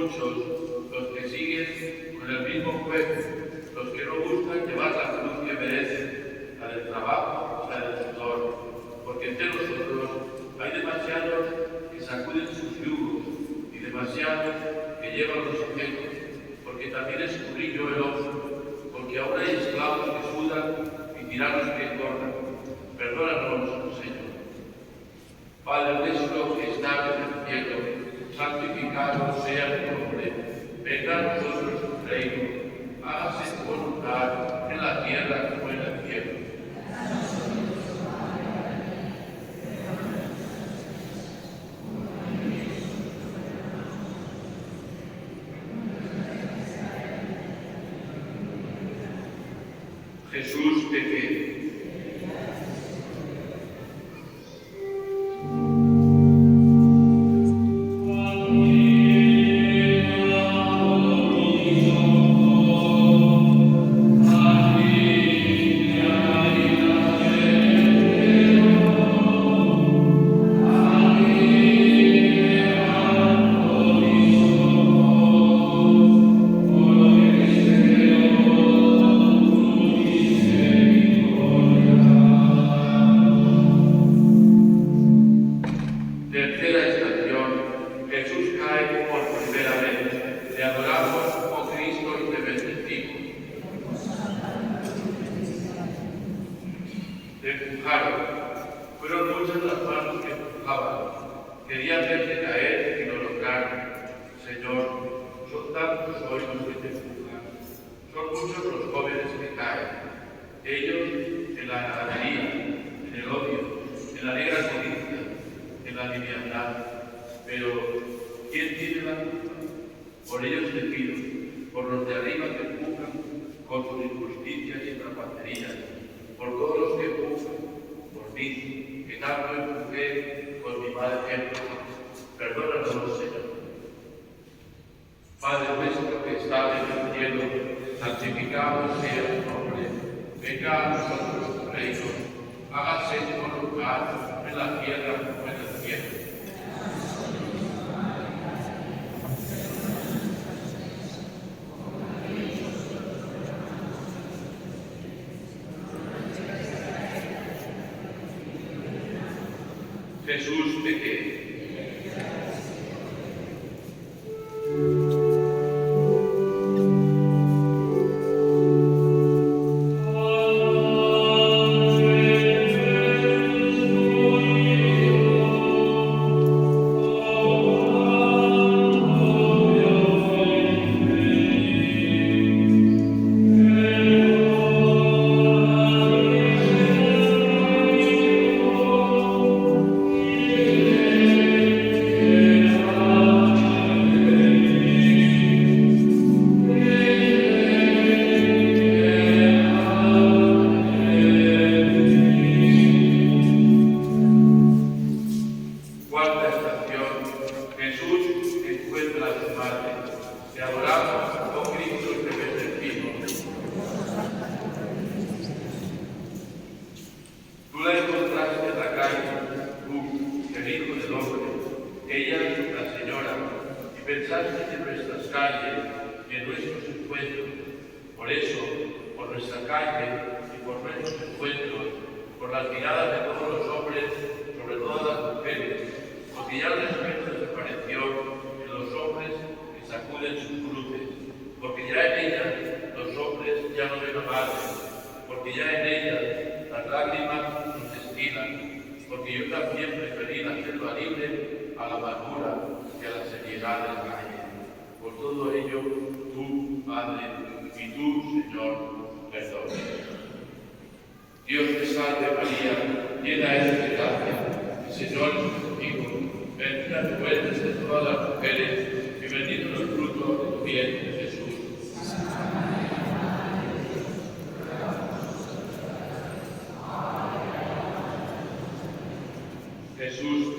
muchos los que siguen con el mismo juego, los que no buscan llevar la cruz que merecen, la del trabajo, la del sudor, porque entre nosotros hay demasiados que sacuden sus yugos y demasiados que llevan los objetos, porque también escurrí yo el hombro, porque ahora hay esclavos que sudan y tiranos que engordan. Perdónanos, Señor. Padre nuestro que estás en el cielo, santificado sea tu nombre. Venga a nosotros tu reino. Hágase tu voluntad en la tierra como en el cielo. Jesús te quiere. Fueron muchas las manos que empujaban, querían verte caer y no lograron. Señor, son tantos hoy los que te empujan, son muchos los jóvenes que caen, ellos en la ganadería, en el odio, en la negra codicia, en la liviandad. Pero, ¿quién tiene la culpa? Por ellos te pido, por los de arriba que empujan con sus injusticias y trapacerías, por todos los que empujan, por mí, que tanto empujé con mi mal ejemplo. Perdónanos, Señor. Padre nuestro que estás en el cielo, santificado sea tu nombre. Venga a nosotros tu reino. Hágase tu voluntad en la tierra como en el cielo. Jesús te quiere. Pensaste en nuestras calles y en nuestros encuentros. Por eso, por nuestra calle y por nuestros encuentros, por las miradas de todos los hombres, sobre todas las mujeres, porque ya el respeto desapareció en los hombres que sacuden sus cruces, porque ya en ellas los hombres ya no ven a madres, porque ya en ellas las lágrimas nos destilan, porque yo también preferí la selva libre a la amargura y a la seriedad de la calle. Por todo ello, tú, Padre, y tú, Señor, perdona. Dios te salve María, llena eres de gracia, el Señor es contigo. Bendita tú eres de todas las mujeres, y bendito es el fruto de tu vientre, Jesús. Jesús,